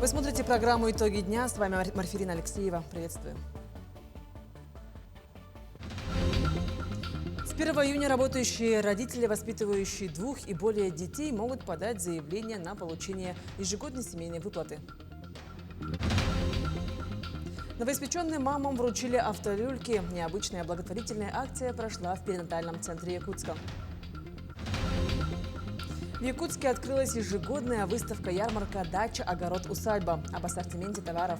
Вы смотрите программу «Итоги дня». С вами Марфирина Алексеева. Приветствую. С 1 июня работающие родители, воспитывающие 2 и более детей, могут подать заявление на получение ежегодной семейной выплаты. Новоиспеченным мамам вручили автолюльки. Необычная благотворительная акция прошла в перинатальном центре Якутска. В Якутске открылась ежегодная выставка-ярмарка «Дача, огород, усадьба» об ассортименте товаров.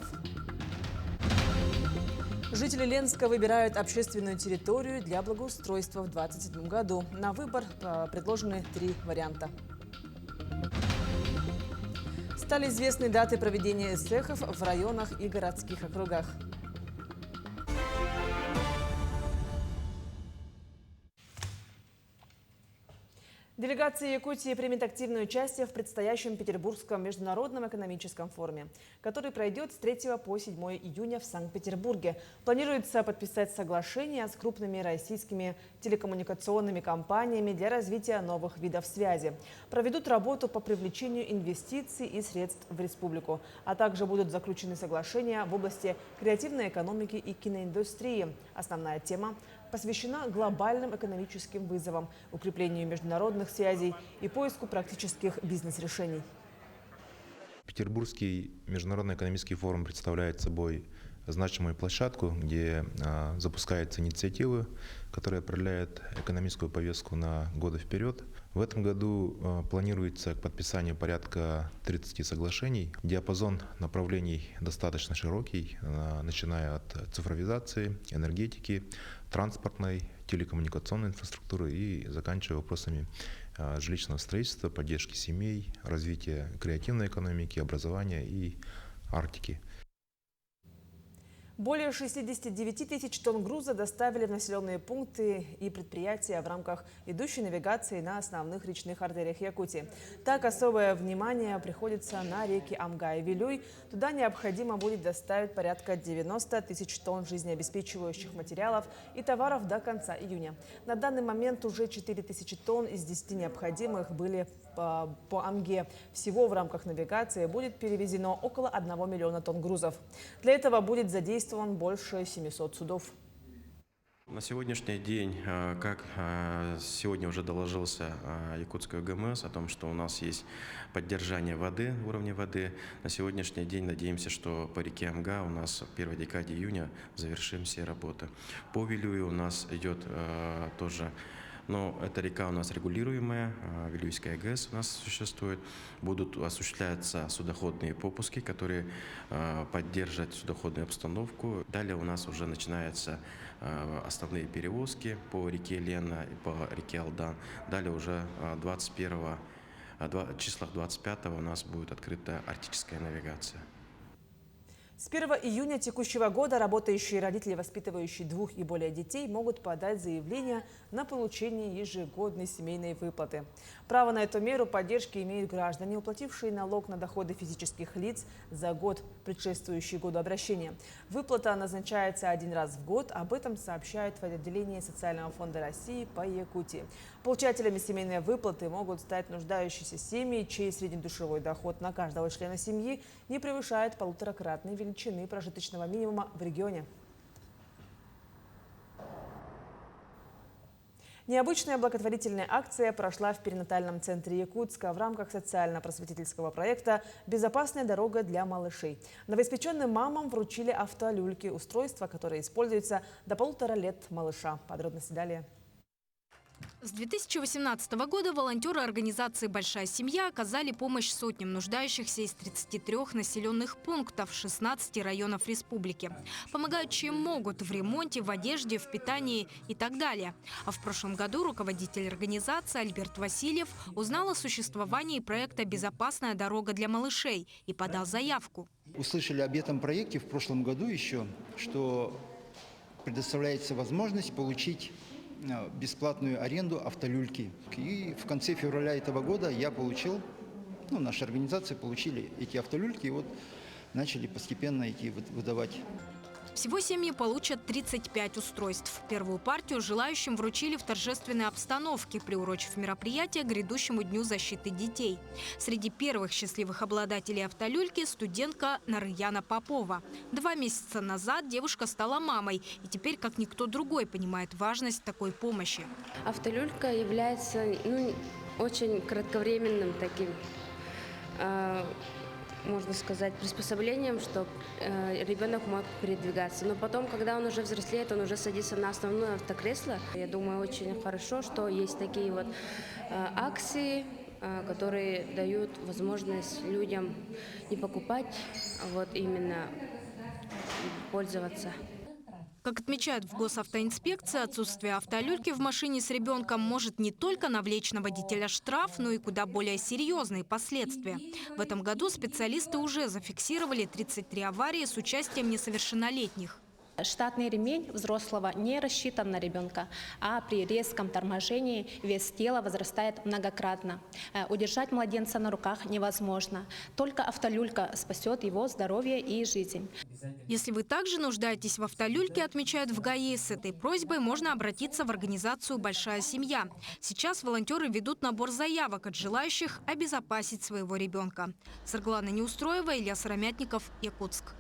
Жители Ленска выбирают общественную территорию для благоустройства в 2027 году. На выбор предложены 3 варианта. Стали известны даты проведения эсэхов в районах и городских округах. Делегация Якутии примет активное участие в предстоящем Петербургском международном экономическом форуме, который пройдет с 3 по 7 июня в Санкт-Петербурге. Планируется подписать соглашение с крупными российскими телекоммуникационными компаниями для развития новых видов связи. Проведут работу по привлечению инвестиций и средств в республику, а также будут заключены соглашения в области креативной экономики и киноиндустрии. Основная тема посвящена глобальным экономическим вызовам, укреплению международных связей и поиску практических бизнес-решений. Петербургский международный экономический форум представляет собой значимую площадку, где запускаются инициативы, которые определяют экономическую повестку на годы вперед. В этом году планируется к подписанию порядка 30 соглашений. Диапазон направлений достаточно широкий, начиная от цифровизации, энергетики, транспортной, телекоммуникационной инфраструктуры и заканчивая вопросами жилищного строительства, поддержки семей, развития креативной экономики, образования и Арктики. Более 69 тысяч тонн груза доставили в населенные пункты и предприятия в рамках идущей навигации на основных речных артериях Якутии. Так, особое внимание приходится на реки Амга и Вилюй. Туда необходимо будет доставить порядка 90 тысяч тонн жизнеобеспечивающих материалов и товаров до конца июня. На данный момент уже 4 тысячи тонн из 10 необходимых были по Амге. Всего в рамках навигации будет перевезено около 1 миллиона тонн грузов. Для этого будет задействован больше 700 судов. На сегодняшний день, как сегодня уже доложился Якутская ГМС о том, что у нас есть поддержание воды, уровня воды, на сегодняшний день надеемся, что по реке Амга у нас в первой декаде июня завершим все работы. По Вилюю у нас идет тоже. Но эта река у нас регулируемая, Вилюйская ГЭС у нас существует. Будут осуществляться судоходные попуски, которые поддержат судоходную обстановку. Далее у нас уже начинаются основные перевозки по реке Лена и по реке Алдан. Далее уже 25 у нас будет открыта арктическая навигация. С 1 июня текущего года работающие родители, воспитывающие 2 и более детей, могут подать заявление на получение ежегодной семейной выплаты. Право на эту меру поддержки имеют граждане, уплатившие налог на доходы физических лиц за год, предшествующий году обращения. Выплата назначается 1 раз в год. Об этом сообщают в отделении Социального фонда России по Якутии. Получателями семейной выплаты могут стать нуждающиеся семьи, чей среднедушевой доход на каждого члена семьи не превышает 1,5-кратной величины прожиточного минимума в регионе. Необычная благотворительная акция прошла в перинатальном центре Якутска в рамках социально-просветительского проекта «Безопасная дорога для малышей». Новоиспеченным мамам вручили автолюльки, устройства, которые используются до 1,5 лет малыша. Подробности далее. С 2018 года волонтеры организации «Большая семья» оказали помощь сотням нуждающихся из 33 населенных пунктов 16 районов республики. Помогают чем могут в ремонте, в одежде, в питании и так далее. А в прошлом году руководитель организации Альберт Васильев узнал о существовании проекта «Безопасная дорога для малышей» и подал заявку. Услышали об этом проекте в прошлом году еще, что предоставляется возможность получить бесплатную аренду автолюльки. И в конце февраля этого года я получил, наша организация получили эти автолюльки и вот начали постепенно выдавать. Всего семьи получат 35 устройств. Первую партию желающим вручили в торжественной обстановке, приурочив мероприятие к грядущему Дню защиты детей. Среди первых счастливых обладателей автолюльки – студентка Нарьяна Попова. 2 месяца назад девушка стала мамой и теперь, как никто другой, понимает важность такой помощи. Автолюлька является очень кратковременным таким, можно сказать, приспособлением, чтобы ребенок мог передвигаться. Но потом, когда он уже взрослеет, он уже садится на основное автокресло. Я думаю, очень хорошо, что есть такие вот акции, которые дают возможность людям не покупать, а вот именно пользоваться. Как отмечают в госавтоинспекции, отсутствие автолюльки в машине с ребенком может не только навлечь на водителя штраф, но и куда более серьезные последствия. В этом году специалисты уже зафиксировали 33 аварии с участием несовершеннолетних. Штатный ремень взрослого не рассчитан на ребенка, а при резком торможении вес тела возрастает многократно. Удержать младенца на руках невозможно. Только автолюлька спасет его здоровье и жизнь. Если вы также нуждаетесь в автолюльке, отмечают в ГАИ, с этой просьбой можно обратиться в организацию «Большая семья». Сейчас волонтеры ведут набор заявок от желающих обезопасить своего ребенка. Сарглана Неустроева, Илья Сыромятников, Якутск.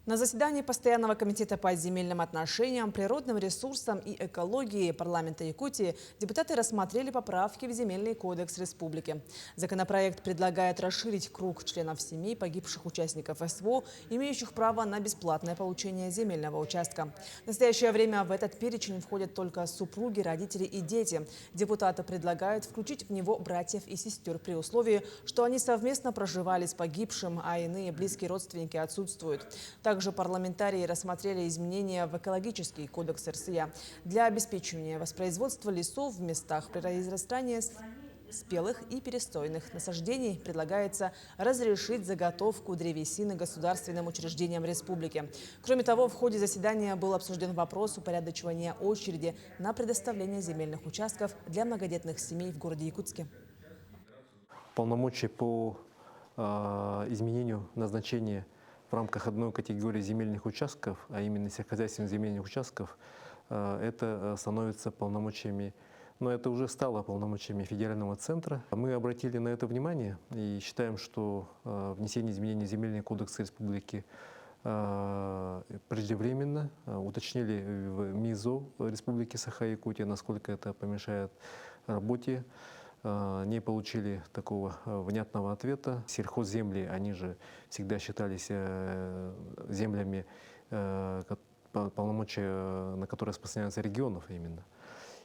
На заседании Постоянного комитета по земельным отношениям, природным ресурсам и экологии парламента Якутии депутаты рассмотрели поправки в Земельный кодекс республики. Законопроект предлагает расширить круг членов семей погибших участников СВО, имеющих право на бесплатное получение земельного участка. В настоящее время в этот перечень входят только супруги, родители и дети. Депутаты предлагают включить в него братьев и сестер при условии, что они совместно проживали с погибшим, а иные близкие родственники отсутствуют. Также парламентарии рассмотрели изменения в экологический кодекс РСЯ для обеспечения воспроизводства лесов в местах произрастания спелых и перестойных насаждений. Предлагается разрешить заготовку древесины государственным учреждениям республики. Кроме того, в ходе заседания был обсужден вопрос упорядочивания очереди на предоставление земельных участков для многодетных семей в городе Якутске. Полномочия по изменению назначения в рамках одной категории земельных участков, а именно сельскохозяйственных земельных участков, это становится полномочиями, но это уже стало полномочиями федерального центра. Мы обратили на это внимание и считаем, что внесение изменений в Земельный кодекс республики преждевременно. Уточнили в МИЗО Республики Саха-Якутия, насколько это помешает работе. Не получили такого внятного ответа. Сельхозземли, они же всегда считались землями, полномочия на которые распространяются регионов именно.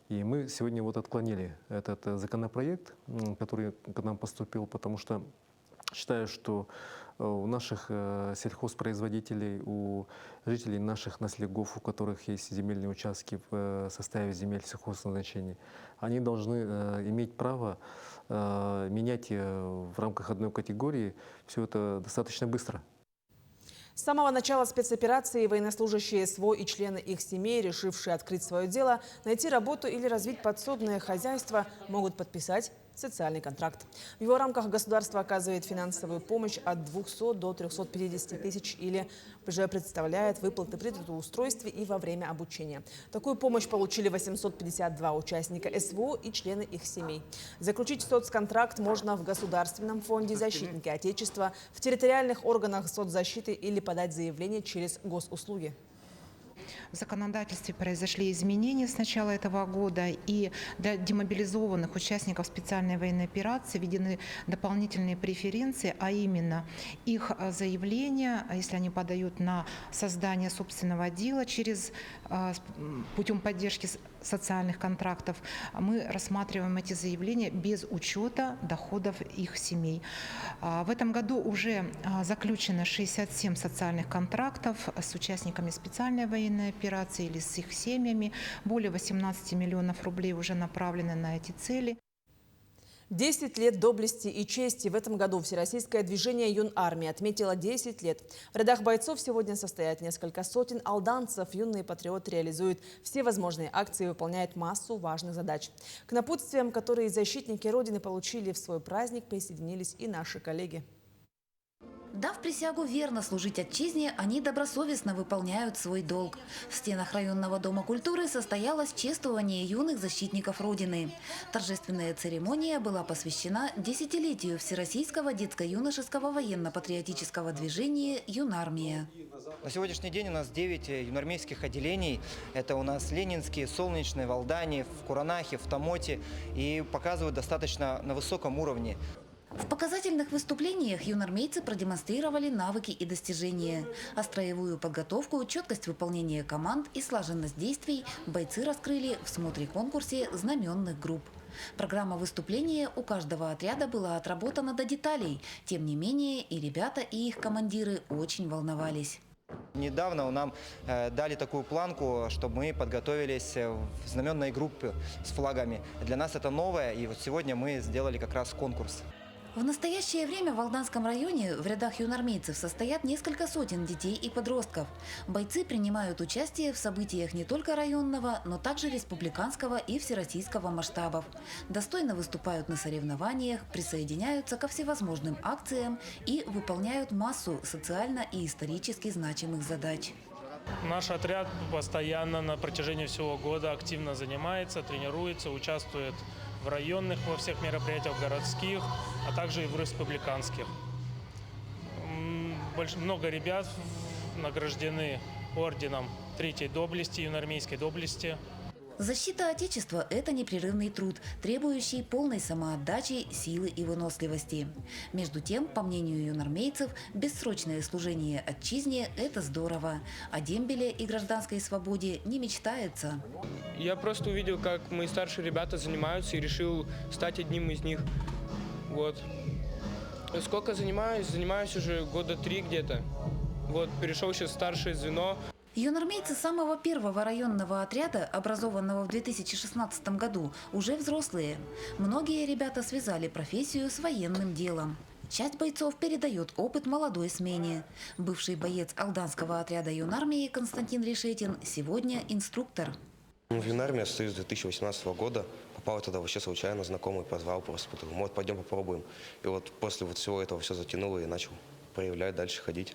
И мы сегодня вот отклонили этот законопроект, который к нам поступил, потому что считаю, что у наших сельхозпроизводителей, у жителей наших наследников, у которых есть земельные участки в составе земель сельхозназначения, они должны иметь право менять в рамках одной категории все это достаточно быстро. С самого начала спецоперации военнослужащие СВО и члены их семей, решившие открыть свое дело, найти работу или развить подсобное хозяйство, могут подписать социальный контракт. В его рамках государство оказывает финансовую помощь от 200 до 350 тысяч или же представляет выплаты при трудоустройстве и во время обучения. Такую помощь получили 852 участника СВО и члены их семей. Заключить соцконтракт можно в Государственном фонде защитники Отечества, в территориальных органах соцзащиты или подать заявление через госуслуги. В законодательстве произошли изменения с начала этого года, и для демобилизованных участников специальной военной операции введены дополнительные преференции, а именно их заявления, если они подают на создание собственного дела путем поддержки социальных контрактов, мы рассматриваем эти заявления без учета доходов их семей. В этом году уже заключено 67 социальных контрактов с участниками специальной военной операции или с их семьями. Более 18 миллионов рублей уже направлены на эти цели. 10 лет доблести и чести. В этом году Всероссийское движение «Юнармия» отметило 10 лет. В рядах бойцов сегодня состоят несколько сотен алданцев. Юные патриоты реализуют все возможные акции и выполняют массу важных задач. К напутствиям, которые защитники Родины получили в свой праздник, присоединились и наши коллеги. Дав присягу верно служить отчизне, они добросовестно выполняют свой долг. В стенах районного дома культуры состоялось чествование юных защитников Родины. Торжественная церемония была посвящена десятилетию Всероссийского детско-юношеского военно-патриотического движения «Юнармия». На сегодняшний день у нас 9 юнармейских отделений. Это у нас Ленинские, Солнечные, в Алдане, в Куранахе, в Тамоте. И показывают достаточно на высоком уровне. В показательных выступлениях юнармейцы продемонстрировали навыки и достижения. А строевую подготовку, четкость выполнения команд и слаженность действий бойцы раскрыли в смотре-конкурсе знаменных групп. Программа выступления у каждого отряда была отработана до деталей. Тем не менее, и ребята, и их командиры очень волновались. Недавно нам дали такую планку, чтобы мы подготовились в знаменной группе с флагами. Для нас это новое, и вот сегодня мы сделали как раз конкурс. В настоящее время в Алданском районе в рядах юнармейцев состоят несколько сотен детей и подростков. Бойцы принимают участие в событиях не только районного, но также республиканского и всероссийского масштабов. Достойно выступают на соревнованиях, присоединяются ко всевозможным акциям и выполняют массу социально и исторически значимых задач. Наш отряд постоянно на протяжении всего года активно занимается, тренируется, участвует в районных во всех мероприятиях, городских, а также и в республиканских. Много ребят награждены орденом 3-й доблести, юнармейской доблести. Защита Отечества – это непрерывный труд, требующий полной самоотдачи, силы и выносливости. Между тем, по мнению юнармейцев, бессрочное служение отчизне – это здорово. О дембеле и гражданской свободе не мечтается. Я просто увидел, как мои старшие ребята занимаются, и решил стать одним из них. Вот. Сколько занимаюсь? Занимаюсь уже года 3 где-то. Вот, перешел сейчас в старшее звено. Юнармейцы самого первого районного отряда, образованного в 2016 году, уже взрослые. Многие ребята связали профессию с военным делом. Часть бойцов передает опыт молодой смене. Бывший боец алданского отряда юнармии Константин Решетин сегодня инструктор. В юнармии я состою с 2018 года. Попал тогда вообще случайно, знакомый позвал просто. Вот пойдем попробуем. И вот после вот всего этого все затянуло и начал проявлять, дальше ходить.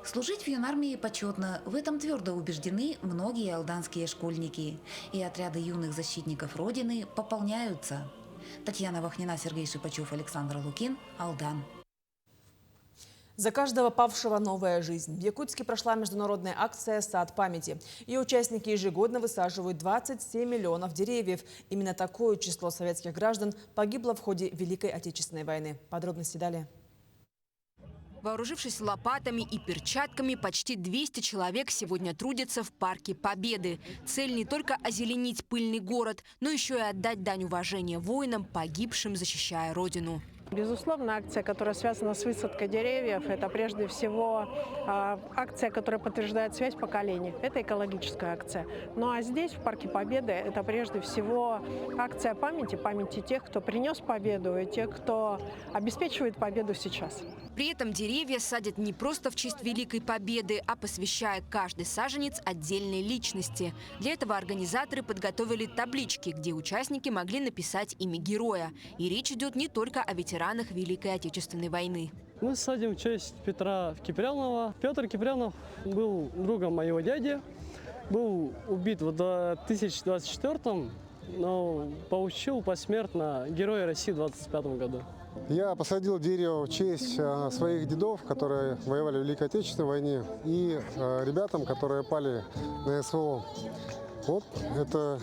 Служить в юнармии почетно. В этом твердо убеждены многие алданские школьники. И отряды юных защитников Родины пополняются. Татьяна Вахнина, Сергей Шипачев, Александр Лукин, Алдан. За каждого павшего новая жизнь. В Якутске прошла международная акция «Сад памяти». Ее участники ежегодно высаживают 27 миллионов деревьев. Именно такое число советских граждан погибло в ходе Великой Отечественной войны. Подробности далее. Вооружившись лопатами и перчатками, почти 200 человек сегодня трудятся в Парке Победы. Цель не только озеленить пыльный город, но еще и отдать дань уважения воинам, погибшим, защищая Родину. Безусловно, акция, которая связана с высадкой деревьев, это прежде всего акция, которая подтверждает связь поколений. Это экологическая акция. Ну а здесь, в Парке Победы, это прежде всего акция памяти тех, кто принес победу, и тех, кто обеспечивает победу сейчас. При этом деревья садят не просто в честь Великой Победы, а посвящая каждый саженец отдельной личности. Для этого организаторы подготовили таблички, где участники могли написать имя героя. И речь идет не только о ветеранах Великой Отечественной войны. Мы садим в честь Петра Кипрянова. Петр Кипрянов был другом моего дяди. Был убит в 2024-м, но получил посмертно Героя России в 2025 году. Я посадил дерево в честь своих дедов, которые воевали в Великой Отечественной войне, и ребятам, которые пали на СВО. Вот это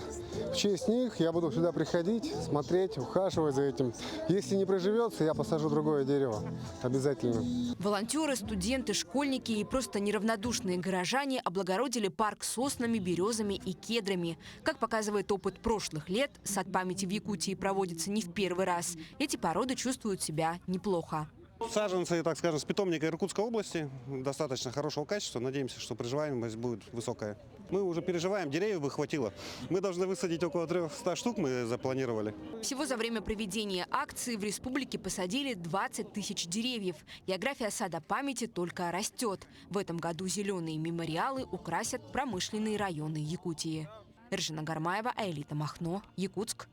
в честь них я буду сюда приходить, смотреть, ухаживать за этим. Если не приживется, я посажу другое дерево. Обязательно. Волонтеры, студенты, школьники и просто неравнодушные горожане облагородили парк соснами, березами и кедрами. Как показывает опыт прошлых лет, сад памяти в Якутии проводится не в первый раз. Эти породы чувствуют себя неплохо. Саженцы, так скажем, с питомника Иркутской области, достаточно хорошего качества. Надеемся, что приживаемость будет высокая. Мы уже переживаем, деревьев бы хватило. Мы должны высадить около 300 штук, мы запланировали. Всего за время проведения акции в республике посадили 20 тысяч деревьев. География сада памяти только растет. В этом году зеленые мемориалы украсят промышленные районы Якутии. Ржина Гармаева, Аэлита Махно, Якутск.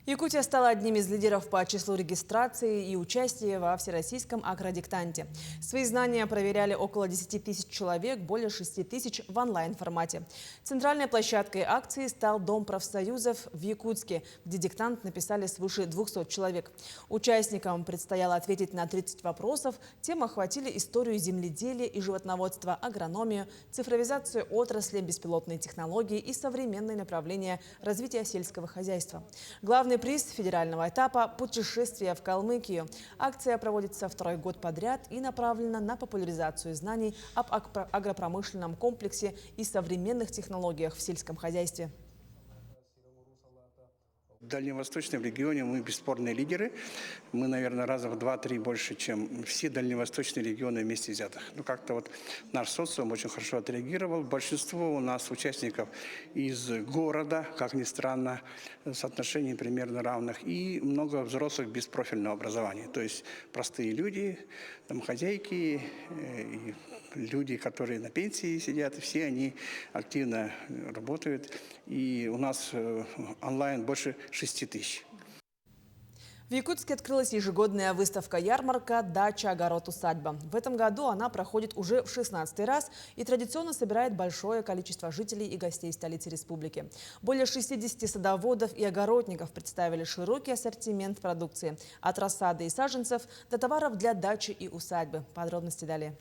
Якутия стала одним из лидеров по числу регистрации и участия во всероссийском агродиктанте. Свои знания проверяли около 10 тысяч человек, более 6 тысяч в онлайн-формате. Центральной площадкой акции стал Дом профсоюзов в Якутске, где диктант написали свыше 200 человек. Участникам предстояло ответить на 30 вопросов. Темы охватили историю земледелия и животноводства, агрономию, цифровизацию отрасли, беспилотные технологии и современные направления развития сельского хозяйства. Главный приз федерального этапа – путешествие в Калмыкию. Акция проводится второй год подряд и направлена на популяризацию знаний об агропромышленном комплексе и современных технологиях в сельском хозяйстве. В дальневосточном регионе мы бесспорные лидеры. Мы, наверное, раза в 2-3 больше, чем все дальневосточные регионы вместе взятых. Ну, как-то вот наш социум очень хорошо отреагировал. Большинство у нас участников из города, как ни странно, соотношений примерно равных. И много взрослых без профильного образования. То есть простые люди, домохозяйки, и люди, которые на пенсии сидят, все они активно работают. И у нас онлайн больше 6 тысяч. В Якутске открылась ежегодная выставка-ярмарка «Дача, огород, усадьба». В этом году она проходит уже в 16-й раз и традиционно собирает большое количество жителей и гостей столицы республики. Более 60 садоводов и огородников представили широкий ассортимент продукции – от рассады и саженцев до товаров для дачи и усадьбы. Подробности далее.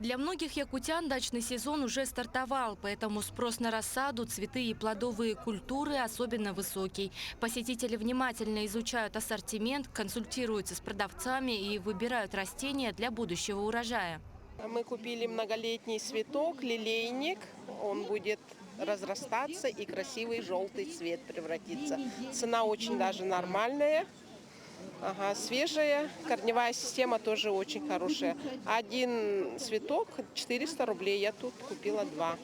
Для многих якутян дачный сезон уже стартовал, поэтому спрос на рассаду, цветы и плодовые культуры особенно высокий. Посетители внимательно изучают ассортимент, консультируются с продавцами и выбирают растения для будущего урожая. Мы купили многолетний цветок, лилейник. Он будет разрастаться и красивый желтый цвет превратиться. Цена очень даже нормальная. Ага, свежая, корневая система тоже очень хорошая. Один цветок 400 рублей, я тут купила 2.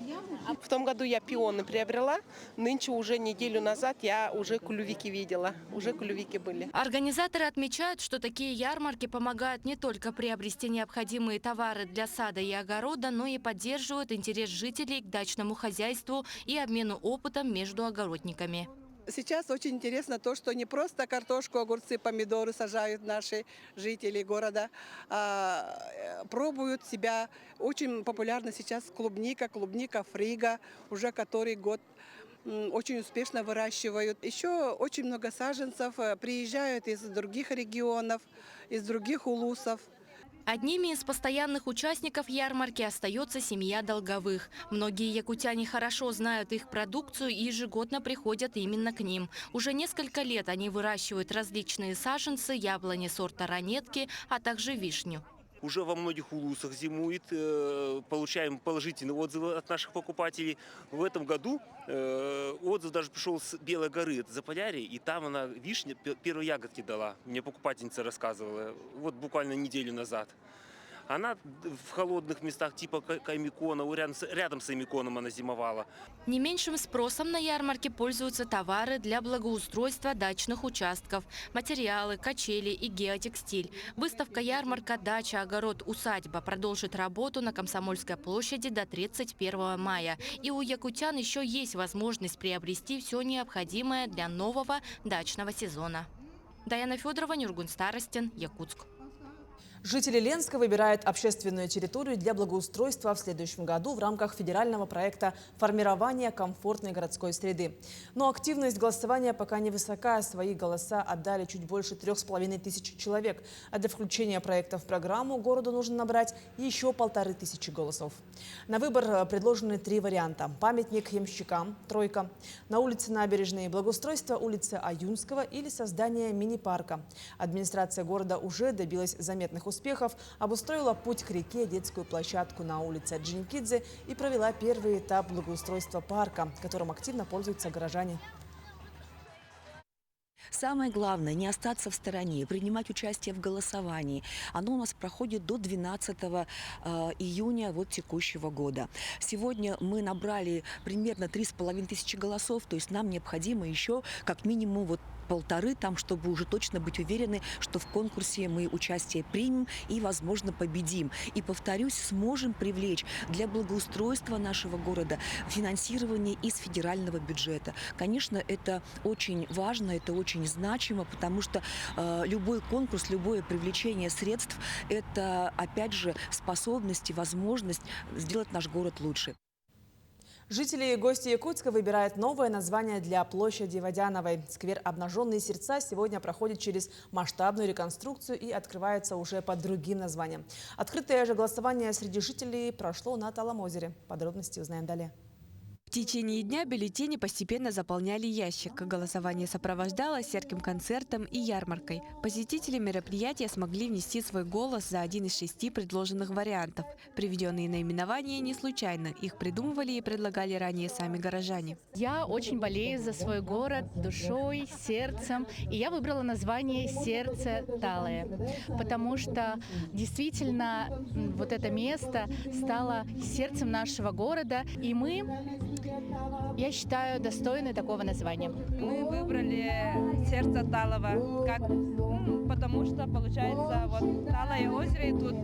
В том году я пионы приобрела, нынче уже неделю назад я уже клювики видела, уже клювики были. Организаторы отмечают, что такие ярмарки помогают не только приобрести необходимые товары для сада и огорода, но и поддерживают интерес жителей к дачному хозяйству и обмену опытом между огородниками. Сейчас очень интересно то, что не просто картошку, огурцы, помидоры сажают наши жители города, а пробуют себя. Очень популярна сейчас клубника фрига, уже который год очень успешно выращивают. Еще очень много саженцев приезжают из других регионов, из других улусов. Одними из постоянных участников ярмарки остается семья Долговых. Многие якутяне хорошо знают их продукцию и ежегодно приходят именно к ним. Уже несколько лет они выращивают различные саженцы, яблони сорта ранетки, а также вишню. Уже во многих улусах зимует, получаем положительные отзывы от наших покупателей. В этом году отзыв даже пришел с Белой горы, это Заполярье, и там она вишня первые ягодки дала. Мне покупательница рассказывала, вот буквально неделю назад. Она в холодных местах типа Каймикона, рядом с Аймиконом она зимовала. Не меньшим спросом на ярмарке пользуются товары для благоустройства дачных участков, материалы, качели и геотекстиль. Выставка-ярмарка «Дача, огород, усадьба» продолжит работу на Комсомольской площади до 31 мая. И у якутян еще есть возможность приобрести все необходимое для нового дачного сезона. Даяна Федорова, Нюргун Старостин, Якутск. Жители Ленска выбирают общественную территорию для благоустройства в следующем году в рамках федерального проекта формирования комфортной городской среды. Но активность голосования пока невысока. Свои голоса отдали чуть больше 3500 человек. А для включения проекта в программу городу нужно набрать еще 1500 голосов. На выбор предложены 3 варианта. Памятник ямщикам – тройка. На улице Набережной – благоустройство улицы Аюнского или создание мини-парка. Администрация города уже добилась заметных успехов, обустроила путь к реке, детскую площадку на улице Джиникидзе и провела первый этап благоустройства парка, которым активно пользуются горожане. Самое главное – не остаться в стороне, принимать участие в голосовании. Оно у нас проходит до 12 июня текущего года. Сегодня мы набрали примерно 3500 голосов, то есть нам необходимо еще как минимум 1,5, чтобы уже точно быть уверены, что в конкурсе мы участие примем и, возможно, победим. И, повторюсь, сможем привлечь для благоустройства нашего города финансирование из федерального бюджета. Конечно, это очень важно, это очень значимо, потому что любой конкурс, любое привлечение средств – это, опять же, способность и возможность сделать наш город лучше. Жители и гости Якутска выбирают новое название для площади Водяновой. Сквер «Обнаженные сердца» сегодня проходит через масштабную реконструкцию и открывается уже под другим названием. Открытое же голосование среди жителей прошло на Талом озере. Подробности узнаем далее. В течение дня бюллетени постепенно заполняли ящик. Голосование сопровождалось ярким концертом и ярмаркой. Посетители мероприятия смогли внести свой голос за один из 6 предложенных вариантов. Приведенные наименования не случайно. Их придумывали и предлагали ранее сами горожане. Я очень болею за свой город душой, сердцем. И я выбрала название «Сердце Талое», потому что действительно это место стало сердцем нашего города. И мы, я считаю, достойны такого названия. Мы выбрали «Сердце Талого», потому что, получается, Талое озеро, и тут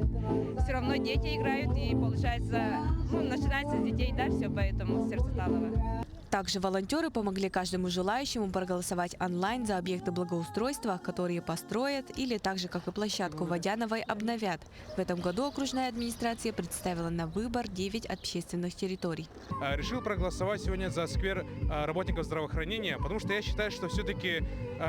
все равно дети играют, и, получается, начинается с детей, да, все, поэтому «Сердце Талого». Также волонтеры помогли каждому желающему проголосовать онлайн за объекты благоустройства, которые построят или так же, как и площадку Водяновой, обновят. В этом году окружная администрация представила на выбор 9 общественных территорий. Решил проголосовать сегодня за сквер работников здравоохранения, потому что я считаю, что все-таки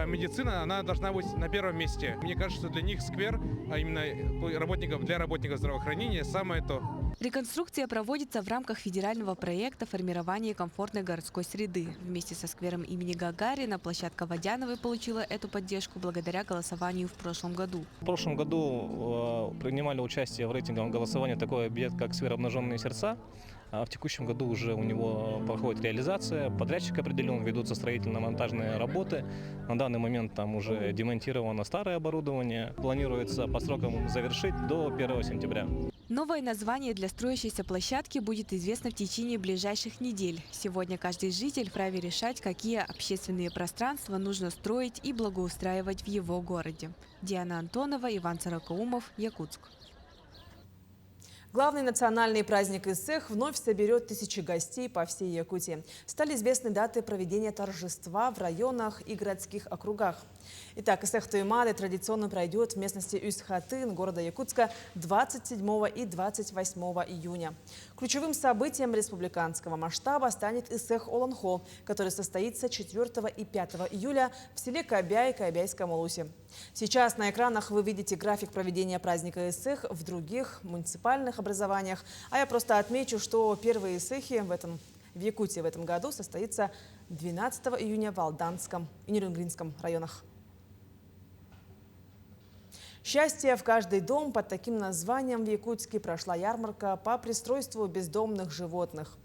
медицина, она должна быть на первом месте. Мне кажется, что для них сквер, а именно для работников здравоохранения, самое то. Реконструкция проводится в рамках федерального проекта формирования комфортной городской среды. Вместе со сквером имени Гагарина площадка Водяновой получила эту поддержку благодаря голосованию в прошлом году. В прошлом году принимали участие в рейтинговом голосовании такой объект, как сквер «Обнаженные сердца». В текущем году уже у него проходит реализация, подрядчик определен, ведутся строительно-монтажные работы. На данный момент там уже демонтировано старое оборудование. Планируется по срокам завершить до 1 сентября. Новое название для строящейся площадки будет известно в течение ближайших недель. Сегодня каждый житель вправе решать, какие общественные пространства нужно строить и благоустраивать в его городе. Диана Антонова, Иван Царакаумов, Якутск. Главный национальный праздник Исэх вновь соберет тысячи гостей по всей Якутии. Стали известны даты проведения торжества в районах и городских округах. Итак, Исэх Туймады традиционно пройдет в местности Усть-Хатын города Якутска 27 и 28 июня. Ключевым событием республиканского масштаба станет Исэх Олонхо, который состоится 4 и 5 июля в селе Кабяй Кабяйском Улусе. Сейчас на экранах вы видите график проведения праздника Исэх в других муниципальных образованиях. А я просто отмечу, что первые Исэхи в Якутии в этом году состоится 12 июня в Алданском и Нерюнгринском районах. «Счастье в каждый дом» под таким названием в Якутске прошла ярмарка по пристройству бездомных животных.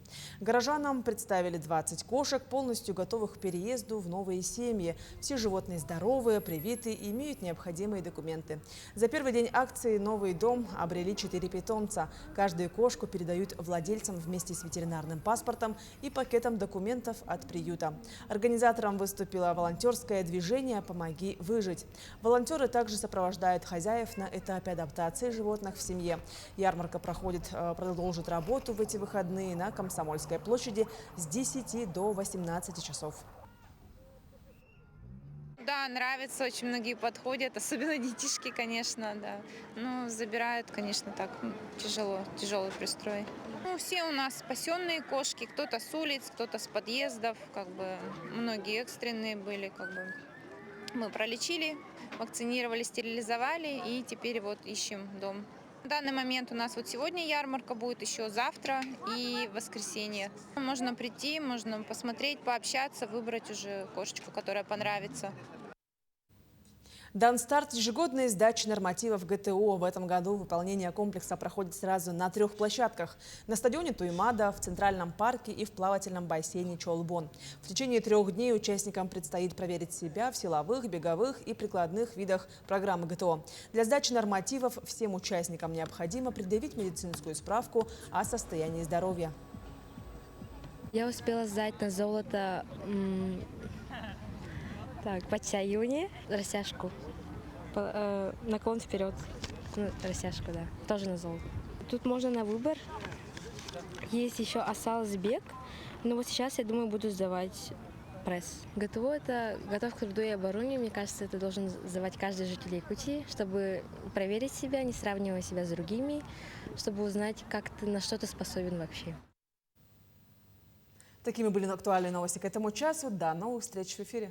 Горожанам представили 20 кошек, полностью готовых к переезду в новые семьи. Все животные здоровые, привиты и имеют необходимые документы. За первый день акции «Новый дом» обрели 4 питомца. Каждую кошку передают владельцам вместе с ветеринарным паспортом и пакетом документов от приюта. Организатором выступило волонтерское движение «Помоги выжить». Волонтеры также сопровождают хозяев на этапе адаптации животных в семье. Ярмарка продолжит работу в эти выходные на Комсомольской площади с 10 до 18 часов. Да, нравится, очень многие подходят, особенно детишки, конечно, да. Ну, забирают, конечно, так тяжелый пристрой. Ну, все у нас спасенные кошки, кто-то с улиц, кто-то с подъездов, многие экстренные были, мы пролечили, вакцинировали, стерилизовали и теперь ищем дом. На данный момент у нас сегодня ярмарка будет, еще завтра и в воскресенье. Можно прийти, можно посмотреть, пообщаться, выбрать уже кошечку, которая понравится. Дан старт ежегодной сдачи нормативов ГТО. В этом году выполнение комплекса проходит сразу на 3 площадках. На стадионе Туймада, в Центральном парке и в плавательном бассейне Чолбон. В течение 3 дней участникам предстоит проверить себя в силовых, беговых и прикладных видах программы ГТО. Для сдачи нормативов всем участникам необходимо предъявить медицинскую справку о состоянии здоровья. Я успела сдать на золото подтягивание, растяжку, наклон вперед, растяжку, да, тоже на золото. Тут можно на выбор. Есть еще осал-сбег, но вот сейчас, я думаю, буду сдавать пресс. ГТО – это готовка к труду и обороне. Мне кажется, это должен сдавать каждый житель Якутии, чтобы проверить себя, не сравнивая себя с другими, чтобы узнать, как ты на что ты способен вообще. Такими были актуальные новости к этому часу. До новых встреч в эфире.